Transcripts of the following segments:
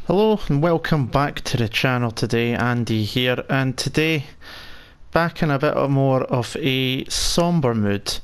Hello and welcome back to the channel today. Andy here, and today back in a bit more of a somber mood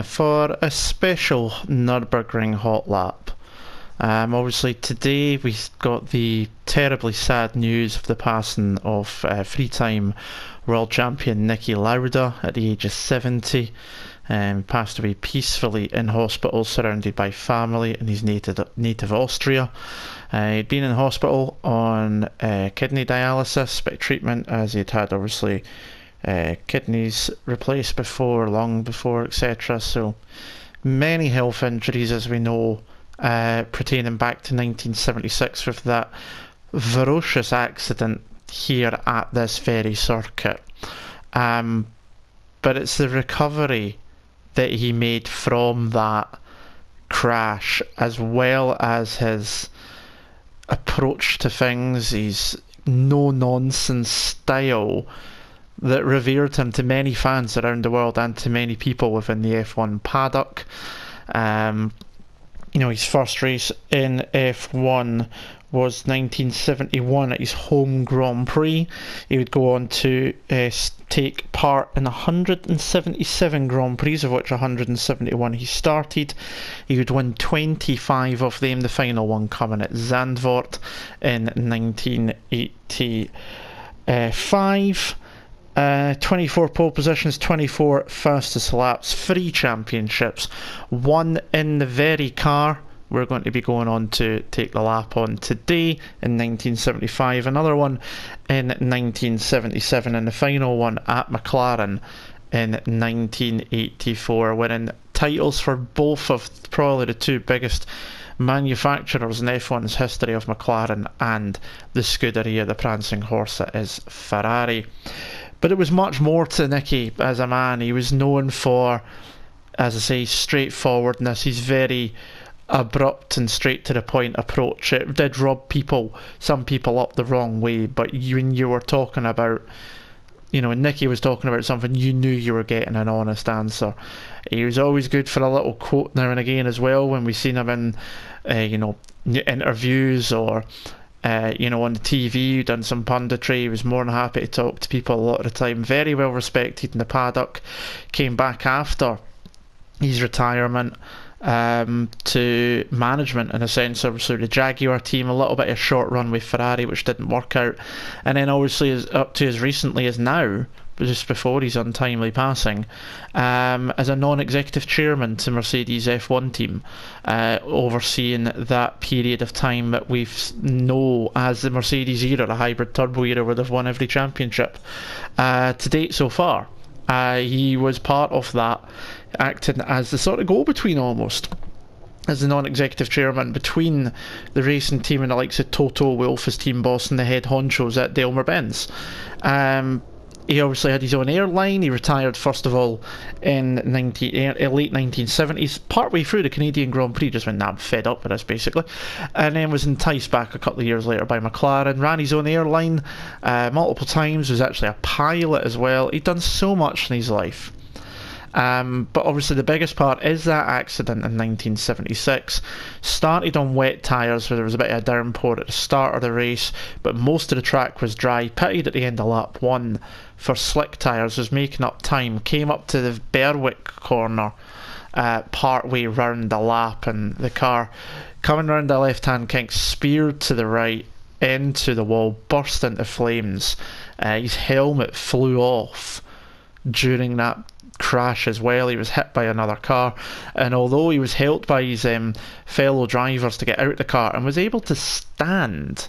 for a special Nürburgring hot lap. Obviously today we got the terribly sad news of the passing of three-time world champion Niki Lauda at the age of 70. Passed away peacefully in hospital, surrounded by family in his native Austria. He'd been in hospital on kidney dialysis, bit of treatment, as he'd had obviously kidneys replaced before, long before, etc. So many health injuries, as we know, pertaining back to 1976 with that ferocious accident here at this very circuit. But it's the recovery that he made from that crash, as well as his approach to things, his no-nonsense style, that revered him to many fans around the world and to many people within the F1 paddock. His first race in F1 was 1971 at his home Grand Prix. He would go on to take part in 177 Grand Prix, of which 171 he started. He would win 25 of them, the final one coming at Zandvoort in 1985. 24 pole positions, 24 fastest laps, 3 championships, 1 in the very car we're going to be going on to take the lap on today in 1975, another one in 1977, and the final one at McLaren in 1984, winning titles for both of probably the two biggest manufacturers in F1's history, of McLaren and the Scuderia, the prancing horse that is Ferrari. But it was much more to Niki as a man. He was known for, as I say, straightforwardness. He's very abrupt and straight to the point approach. It did rub some people up the wrong way, but when you were talking about, when Niki was talking about something, you knew you were getting an honest answer. He was always good for a little quote now and again as well, when we seen him in interviews or on the TV, done some punditry. He was more than happy to talk to people a lot of the time. Very well respected in the paddock. Came back after his retirement to management, in a sense. Obviously the Jaguar team, a little bit of a short run with Ferrari, which didn't work out, and then obviously up to as recently as now, just before his untimely passing, as a non-executive chairman to Mercedes F1 team, overseeing that period of time that we know as the Mercedes era, the hybrid turbo era, where they've won every championship to date so far. He was part of that, acting as the sort of go-between almost, as the non-executive chairman between the racing team and the likes of Toto Wolff, his team boss, and the head honchos at Daimler-Benz. He obviously had his own airline. He retired first of all in late 1970s, partway through the Canadian Grand Prix, just went, nah, I'm fed up with this basically, and then was enticed back a couple of years later by McLaren, ran his own airline multiple times, was actually a pilot as well. He'd done so much in his life. But obviously the biggest part is that accident in 1976. Started on wet tyres, where there was a bit of a downpour at the start of the race, but most of the track was dry. Pitted at the end of lap 1 for slick tyres, was making up time, came up to the Berwick corner part way round the lap, and the car coming round the left hand kink speared to the right into the wall, burst into flames. His helmet flew off during that crash as well. He was hit by another car, and although he was helped by his fellow drivers to get out of the car and was able to stand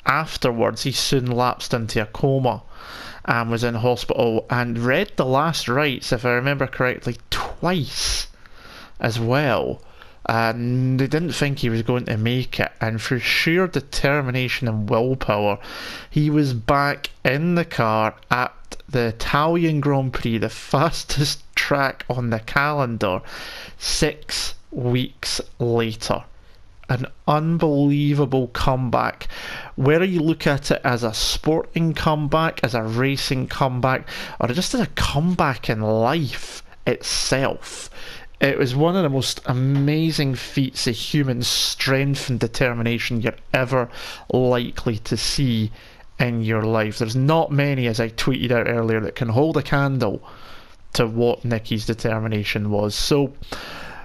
afterwards, he soon lapsed into a coma and was in hospital, and read the last rites, if I remember correctly, twice as well. And they didn't think he was going to make it, and through sheer determination and willpower, he was back in the car at the Italian Grand Prix, the fastest track on the calendar, 6 weeks later. An unbelievable comeback. Whether you look at it as a sporting comeback, as a racing comeback, or just as a comeback in life itself, It was one of the most amazing feats of human strength and determination you're ever likely to see in your life. There's not many, as I tweeted out earlier, that can hold a candle to what Niki's determination was. So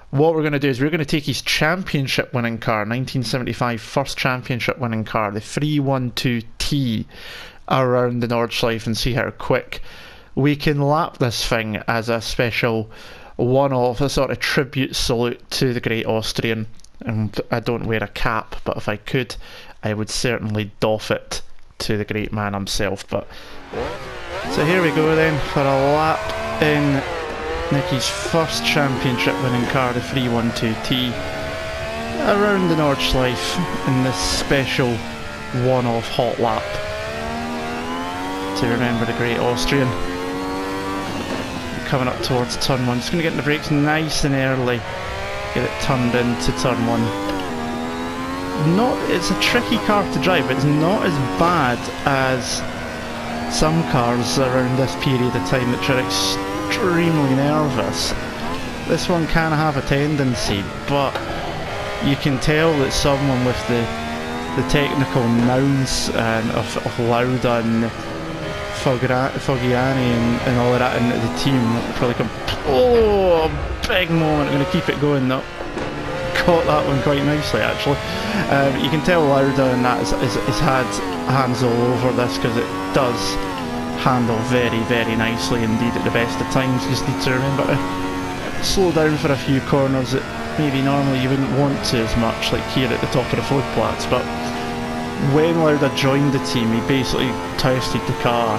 what we're going to do is we're going to take his championship winning car, 1975 first championship winning car, the 312T, around the Nordschleife and see how quick we can lap this thing as a special one-off, a sort of tribute salute to the great Austrian. And I don't wear a cap, but if I could, I would certainly doff it to the great man himself. But so here we go then for a lap in Niki's first championship winning car, the 312T, around the Nordschleife in this special one-off hot lap to remember the great Austrian. Coming up towards turn 1, just going to get in the brakes nice and early, get it turned into turn 1. It's a tricky car to drive, but it's not as bad as some cars around this period of time that are extremely nervous. This one can have a tendency, but you can tell that someone with the technical nous of Lauda and Foggiani and all of that into the team probably come, oh, big moment. I'm going to keep it going though. Caught that one quite nicely actually. You can tell Lauda and that has had hands all over this, because it does handle very, very nicely indeed at the best of times. You just need to remember to slow down for a few corners that maybe normally you wouldn't want to as much, like here at the top of the floodplats. But when Lauda joined the team, he basically tested the car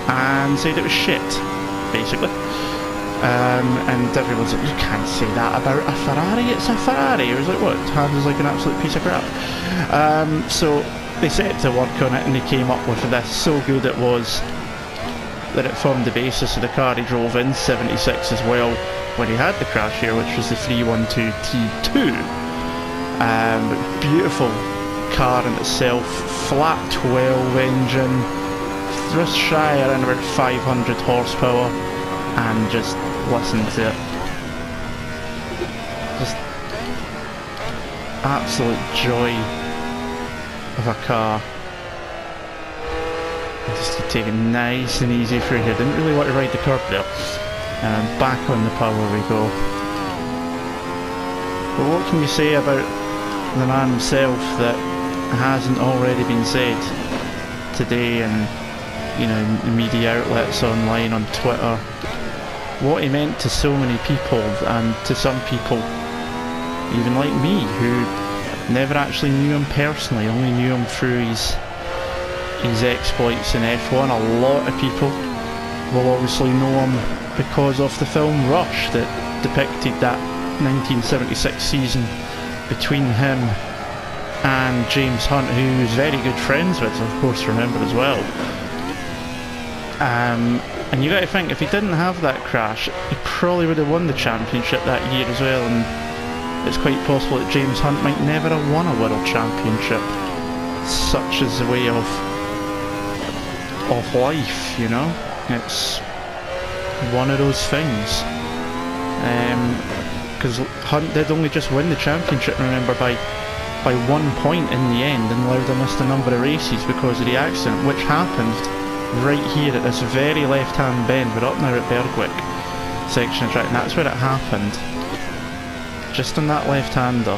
and said it was shit, basically. And everyone's like, you can't say that about a Ferrari, it's a Ferrari. He was like, what? It handles like an absolute piece of crap. So they set to work on it and they came up with this. So good it was that it formed the basis of the car he drove in 76 as well when he had the crash here, which was the 312T2. Beautiful car in itself, flat 12 engine, just shy around about 500 horsepower, and just listen to it, just absolute joy of a car. Just to take it nice and easy through here, didn't really want to ride the curb there, and back on the power we go. But what can you say about the man himself that hasn't already been said today, and the media outlets online, on Twitter? What he meant to so many people, and to some people even like me who never actually knew him personally, only knew him through his exploits in F1. A lot of people will obviously know him because of the film Rush that depicted that 1976 season between him and James Hunt, who he was very good friends with, of course, remember as well. And you got to think, if he didn't have that crash, he probably would have won the championship that year as well, and it's quite possible that James Hunt might never have won a world championship. Such is the way of life, it's one of those things. Because Hunt did only just win the championship, remember, by 1 point in the end, and Lauda missed a number of races because of the accident, which happened right here at this very left-hand bend. We're up now at Bergwick section of track, and that's where it happened, just on that left-hander.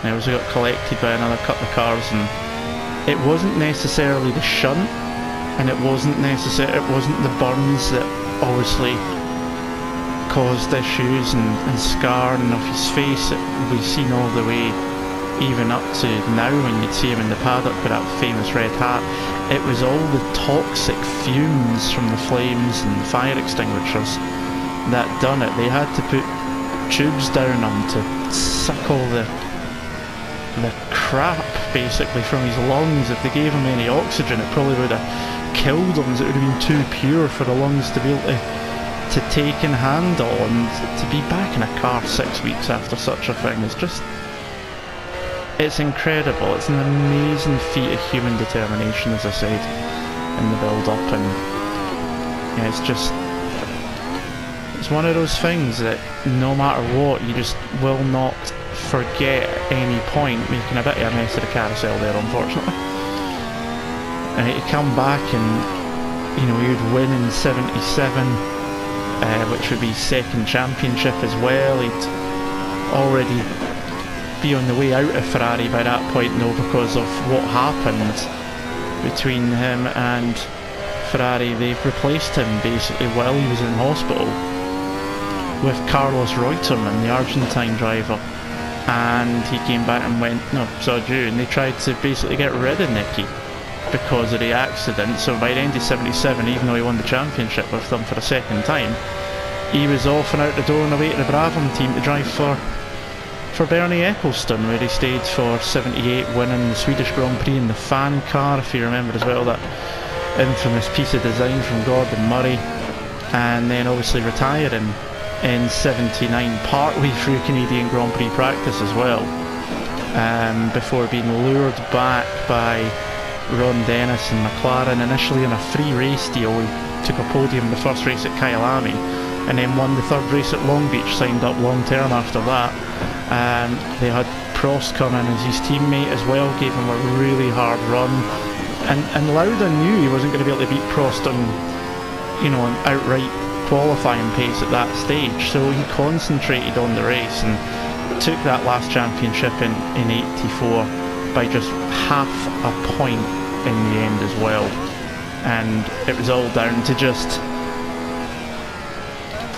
And it also got collected by another couple of cars, and it wasn't necessarily the shunt, and it wasn't the burns that obviously caused issues and scarring of his face that we've seen all the way even up to now when you'd see him in the paddock with that famous red hat. It was all the toxic fumes from the flames and the fire extinguishers that done it. They had to put tubes down him to suck all the crap basically from his lungs. If they gave him any oxygen, it probably would have killed him, as it would have been too pure for the lungs to be able to take and handle. And to be back in a car 6 weeks after such a thing is just, it's incredible. It's an amazing feat of human determination, as I said, in the build-up, and it's it's one of those things that no matter what, you just will not forget at any point, making a bit of a mess of the carousel there, unfortunately. And he'd come back and, you know, he would win in 77, which would be second championship as well. He'd already be on the way out of Ferrari by that point though, because of what happened between him and Ferrari. They've replaced him basically while he was in hospital with Carlos Reutemann, the Argentine driver, and he came back and went, no, so you, and they tried to basically get rid of Niki because of the accident. So by the end of 77, even though he won the championship with them for a second time, he was off and out the door on the way to the Brabham team to drive for Bernie Ecclestone, where he stayed for 78, winning the Swedish Grand Prix in the fan car, if you remember as well, that infamous piece of design from Gordon Murray, and then obviously retiring in 79, partly through Canadian Grand Prix practice as well, before being lured back by Ron Dennis and McLaren, initially in a free race deal. He took a podium the first race at Kyalami, and then won the third race at Long Beach, signed up long term after that. They had Prost come in as his teammate as well, gave him a really hard run, and Lauda knew he wasn't going to be able to beat Prost on, you know, an outright qualifying pace at that stage, so he concentrated on the race and took that last championship in 84 by just half a point in the end as well. And it was all down to just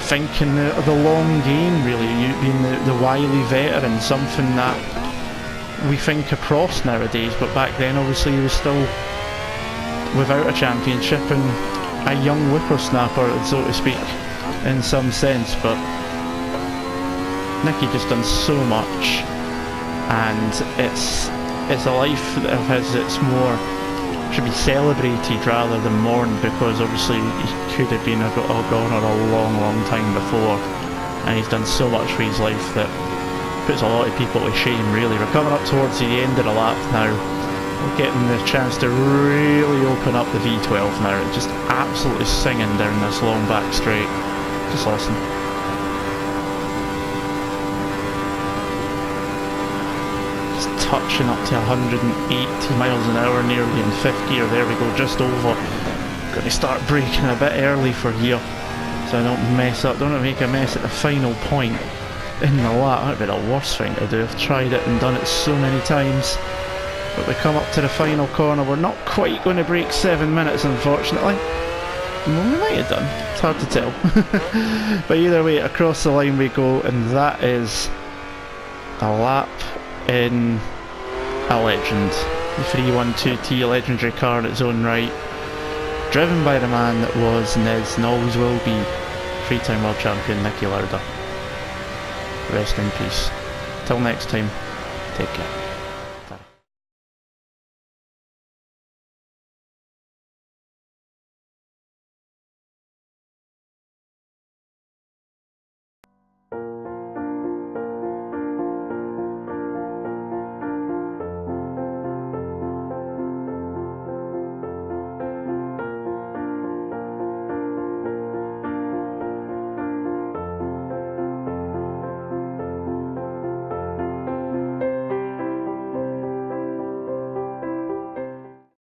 thinking the long game, really, you being the wily veteran, something that we think of Prost nowadays, but back then obviously he was still without a championship and a young whippersnapper, so to speak, in some sense. But Niki just done so much, and it's a life of his that's more should be celebrated rather than mourned, because obviously he could have been a goner a long time before, and he's done so much for his life that puts a lot of people to shame, really. We're coming up towards the end of the lap now. We're getting the chance to really open up the V12 now. It's just absolutely singing down this long back straight. Just listen. Touching up to 180 miles an hour, nearly in fifth gear. There we go, just over. Going to start braking a bit early for here, so I don't mess up, don't make a mess at the final point in the lap. That would be the worst thing to do. I've tried it and done it so many times. But we come up to the final corner. We're not quite going to break 7 minutes, unfortunately. Well, we might have done, it's hard to tell. But either way, across the line we go, and that is a lap in a legend. The 312T, a legendary car in its own right, driven by the man that was and is and always will be three-time world champion Niki Lauda. Rest in peace. Till next time, take care.